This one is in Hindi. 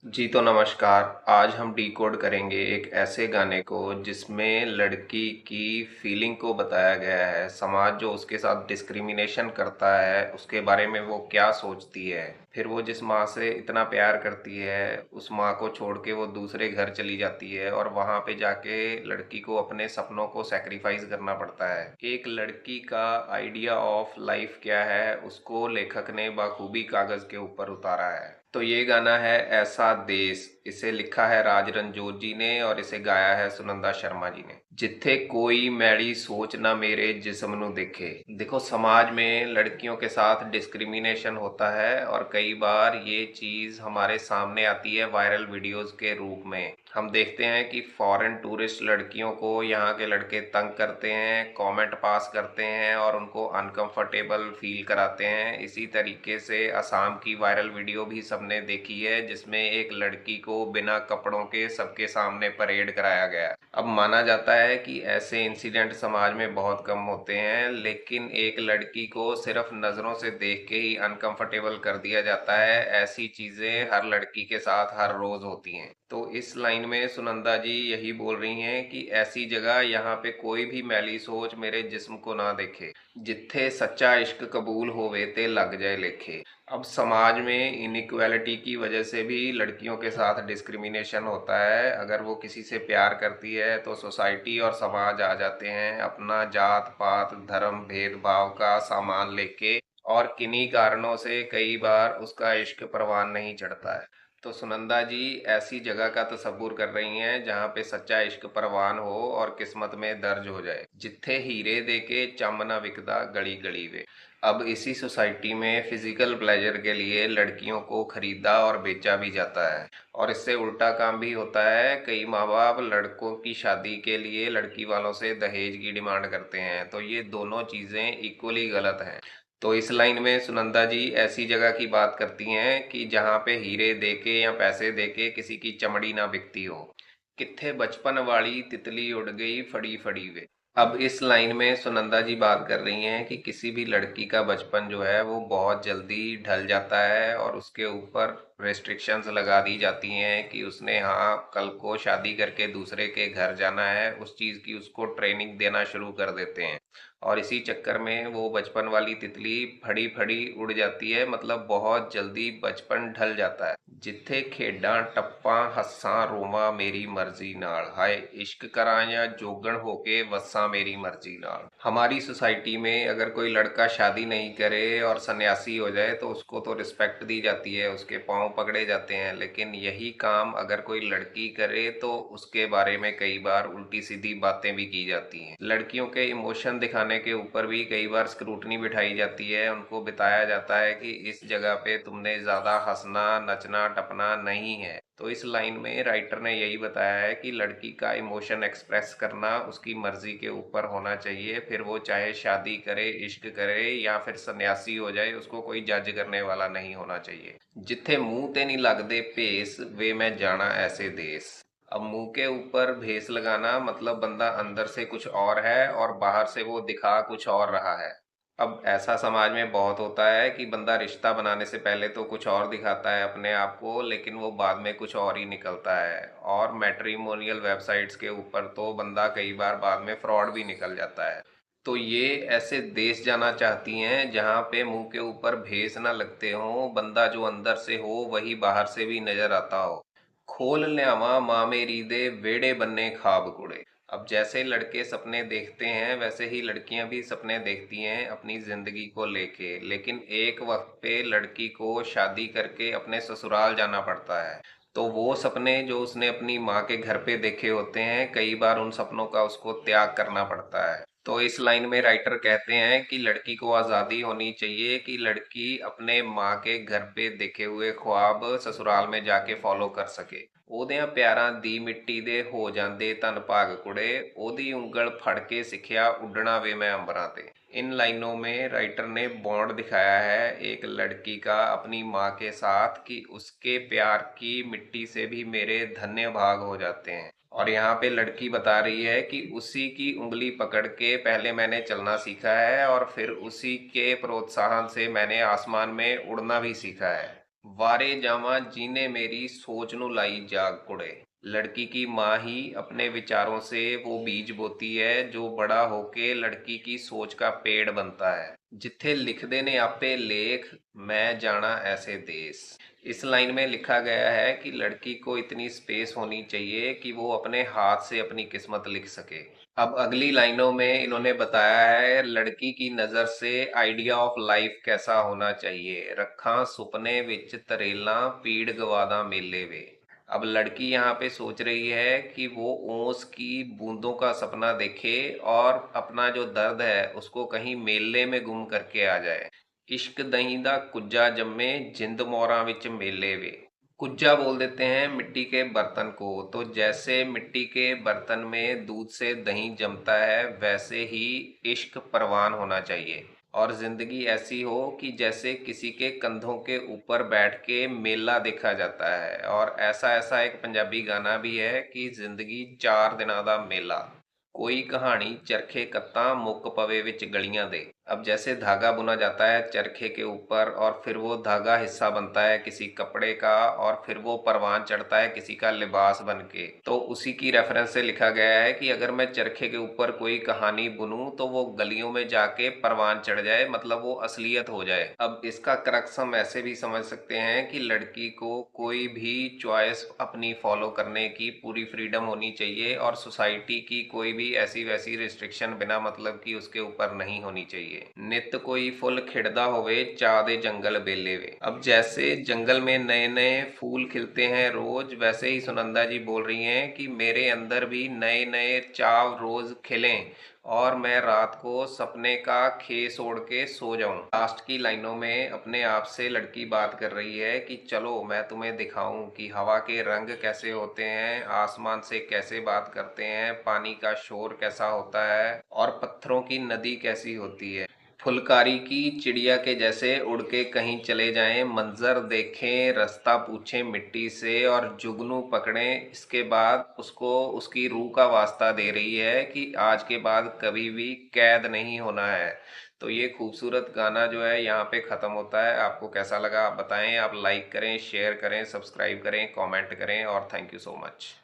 जी तो नमस्कार। आज हम डिकोड करेंगे एक ऐसे गाने को जिसमें लड़की की फीलिंग को बताया गया है। समाज जो उसके साथ डिस्क्रिमिनेशन करता है उसके बारे में वो क्या सोचती है। फिर वो जिस माँ से इतना प्यार करती है उस माँ को छोड़ के वो दूसरे घर चली जाती है और वहाँ पे जाके लड़की को अपने सपनों को सेक्रीफाइस करना पड़ता है। एक लड़की का आइडिया ऑफ लाइफ क्या है उसको लेखक ने बाखूबी कागज के ऊपर उतारा है। तो ये गाना है ऐसा देश। इसे लिखा है राज रंजोत जी ने और इसे गाया है सुनंदा शर्मा जी ने। जिथे कोई मैड़ी सोच ना मेरे जिस्म नु देखे। देखो, समाज में लड़कियों के साथ डिस्क्रिमिनेशन होता है और कई बार ये चीज हमारे सामने आती है वायरल वीडियोस के रूप में। हम देखते हैं कि फॉरेन टूरिस्ट लड़कियों को यहाँ के लड़के तंग करते हैं, कमेंट पास करते हैं और उनको अनकंफर्टेबल फील कराते हैं। इसी तरीके से असम की वायरल वीडियो भी सबने देखी है जिसमें एक लड़की को बिना कपड़ों के सबके सामने परेड कराया गया। अब माना जाता है कि ऐसे इंसिडेंट समाज में बहुत कम होते हैं, लेकिन एक लड़की को सिर्फ नजरों से देख के ही अनकंफर्टेबल कर दिया जाता है। ऐसी चीजें हर लड़की के साथ हर रोज होती हैं। तो इस लाइन में सुनंदा जी यही बोल रही हैं कि ऐसी जगह यहाँ पे कोई भी मैली सोच मेरे जिस्म को ना देखे। जिथे सच्चा इश्क कबूल होवे ते लग जाए लेखे। अब समाज में इनइक्वालिटी की वजह से भी लड़कियों के साथ डिस्क्रिमिनेशन होता है। अगर वो किसी से प्यार करती है तो सोसाइटी और समाज आ जाते हैं अपना जात पात धर्म भेदभाव का सामान लेके, और किन्हीं कारणों से कई बार उसका इश्क परवान नहीं चढ़ता है। तो सुनंदा जी ऐसी जगह का तसव्वुर कर रही हैं जहाँ पे सच्चा इश्क परवान हो और किस्मत में दर्ज हो जाए। जिथे हीरे देके चम ना विकदा गली गली वे। अब इसी सोसाइटी में फिजिकल प्लेजर के लिए लड़कियों को खरीदा और बेचा भी जाता है। और इससे उल्टा काम भी होता है। कई माँ बाप लड़कों की शादी के लिए लड़की वालों से दहेज की डिमांड करते हैं। तो ये दोनों चीजें इक्वली गलत हैं। तो इस लाइन में सुनंदा जी ऐसी जगह की बात करती हैं कि जहाँ पे हीरे देके या पैसे देके किसी की चमड़ी ना बिकती हो। कित्थे बचपन वाली तितली उड़ गई फड़ी फड़ी वे। अब इस लाइन में सुनंदा जी बात कर रही हैं कि किसी भी लड़की का बचपन जो है वो बहुत जल्दी ढल जाता है और उसके ऊपर रेस्ट्रिक्शंस लगा दी जाती हैं कि उसने हाँ कल को शादी करके दूसरे के घर जाना है। उस चीज़ की उसको ट्रेनिंग देना शुरू कर देते हैं और इसी चक्कर में वो बचपन वाली तितली फड़ी फड़ी उड़ जाती है। मतलब बहुत जल्दी बचपन ढल जाता है। जिथे खेडां टप्पा हस्सां रोवां मेरी मर्जी नाल। हाय इश्क करा या जोगण होके वस्सां मेरी मर्जी नाल। हमारी सोसाइटी में अगर कोई लड़का शादी नहीं करे और सन्यासी हो जाए तो उसको तो रिस्पेक्ट दी जाती है, उसके पांव पकड़े जाते हैं। लेकिन यही काम अगर कोई लड़की करे तो उसके बारे में कई बार उल्टी सीधी बातें भी की जाती हैं। लड़कियों के इमोशन दिखाने के ऊपर भी कई बार स्क्रूटनी बिठाई जाती है। उनको बताया जाता है कि इस जगह पे तुमने ज्यादा हंसना नचना टपना नहीं है। तो इस लाइन में राइटर ने यही बताया है कि लड़की का इमोशन एक्सप्रेस करना उसकी मर्जी के ऊपर होना चाहिए। फिर वो चाहे शादी करे इश्क करे या फिर सन्यासी हो जाए, उसको कोई जज करने वाला नहीं होना चाहिए। जिथे मुंह ते नहीं लगदे भेस वे मैं जाना ऐसे देश। अब मुंह के ऊपर भेस लगाना मतलब बंदा अंदर से कुछ और है और बाहर से वो दिखा कुछ और रहा है। अब ऐसा समाज में बहुत होता है कि बंदा रिश्ता बनाने से पहले तो कुछ और दिखाता है अपने आप को, लेकिन वो बाद में कुछ और ही निकलता है। और मैट्रिमोनियल वेबसाइट्स के ऊपर तो बंदा कई बार बाद में फ्रॉड भी निकल जाता है। तो ये ऐसे देश जाना चाहती हैं जहाँ पे मुंह के ऊपर भेस ना लगते हों, बंदा जो अंदर से हो वही बाहर से भी नजर आता हो। खोल ल्यावा माँ मेरी दे वेड़े बन्ने खाब कुड़े। अब जैसे लड़के सपने देखते हैं वैसे ही लड़कियां भी सपने देखती हैं अपनी जिंदगी को लेके। लेकिन एक वक्त पे लड़की को शादी करके अपने ससुराल जाना पड़ता है। तो वो सपने जो उसने अपनी माँ के घर पे देखे होते हैं कई बार उन सपनों का उसको त्याग करना पड़ता है। तो इस लाइन में राइटर कहते हैं कि लड़की को आज़ादी होनी चाहिए कि लड़की अपने माँ के घर पे देखे हुए ख्वाब ससुराल में जाके फॉलो कर सके। ਉਹਦਿਆਂ ਪਿਆਰਾਂ ਦੀ ਮਿੱਟੀ ਦੇ ਹੋ ਜਾਂਦੇ ਧਨ ਭਾਗ ਕੁੜੇ। ਉਹਦੀ ਉਂਗल फड़ के सिखिया उड़ना वे मैं अंबरां ते। इन लाइनों में राइटर ने बॉन्ड दिखाया है एक लड़की का अपनी माँ के साथ कि उसके प्यार की मिट्टी से भी मेरे धन्य भाग हो जाते हैं। और यहाँ पे लड़की बता रही है कि उसी की उंगली पकड़ के पहले मैंने चलना सीखा है और फिर उसी के प्रोत्साहन से मैंने आसमान में उड़ना भी सीखा है। वारे जावा जीने मेरी सोच नु लाई जाग कुड़े। लड़की की माँ ही अपने विचारों से वो बीज बोती है जो बड़ा होके लड़की की सोच का पेड़ बनता है। जिथे लिखदे ने आपे लेख, मैं जाना ऐसे देश। इस लाइन में लिखा गया है कि लड़की को इतनी स्पेस होनी चाहिए कि वो अपने हाथ से अपनी किस्मत लिख सके। अब अगली लाइनों में इन्होंने बताया है लड़की की नज़र से आइडिया ऑफ लाइफ कैसा होना चाहिए। रखा सुपने विच तरेला पीड़ गवादा मेले वे। अब लड़की यहाँ पे सोच रही है कि वो ओस की बूंदों का सपना देखे और अपना जो दर्द है उसको कहीं मेले में गुम करके आ जाए। इश्क दही दा कुज्जा जम्मे जिंद मोरा विच मेले वे। कुज्जा बोल देते हैं मिट्टी के बर्तन को। तो जैसे मिट्टी के बर्तन में दूध से दही जमता है वैसे ही इश्क परवान होना चाहिए और जिंदगी ऐसी हो कि जैसे किसी के कंधों के ऊपर बैठ के मेला देखा जाता है। और ऐसा ऐसा एक पंजाबी गाना भी है कि जिंदगी 4 दिना दा मेला। कोई कहानी चरखे कत्ता मुक पवे विच गलियां दे। अब जैसे धागा बुना जाता है चरखे के ऊपर और फिर वो धागा हिस्सा बनता है किसी कपड़े का और फिर वो परवान चढ़ता है किसी का लिबास बन के। तो उसी की रेफरेंस से लिखा गया है कि अगर मैं चरखे के ऊपर कोई कहानी बुनूं तो वो गलियों में जाके परवान चढ़ जाए, मतलब वो असलियत हो जाए। अब इसका क्रक्स हम ऐसे भी समझ सकते हैं कि लड़की को कोई भी चॉइस अपनी फॉलो करने की पूरी फ्रीडम होनी चाहिए और सोसाइटी की कोई भी ऐसी वैसी रिस्ट्रिक्शन बिना मतलब की उसके ऊपर नहीं होनी चाहिए। नित कोई फुल खिड़दा होवे चा दे जंगल बेले वे। अब जैसे जंगल में नए नए फूल खिलते हैं रोज, वैसे ही सुनंदा जी बोल रही हैं कि मेरे अंदर भी नए नए चाव रोज खिलें और मैं रात को सपने का खेस ओढ़ के सो जाऊं। लास्ट की लाइनों में अपने आप से लड़की बात कर रही है कि चलो मैं तुम्हें दिखाऊं कि हवा के रंग कैसे होते हैं, आसमान से कैसे बात करते हैं, पानी का शोर कैसा होता है और पत्थरों की नदी कैसी होती है। फुलकारी की चिड़िया के जैसे उड़ के कहीं चले जाएं, मंजर देखें, रास्ता पूछें मिट्टी से और जुगनू पकड़ें। इसके बाद उसको उसकी रूह का वास्ता दे रही है कि आज के बाद कभी भी कैद नहीं होना है। तो ये खूबसूरत गाना जो है यहाँ पे ख़त्म होता है। आपको कैसा लगा आप बताएं। आप लाइक करें, शेयर करें, सब्सक्राइब करें, कमेंट करें और थैंक यू सो मच।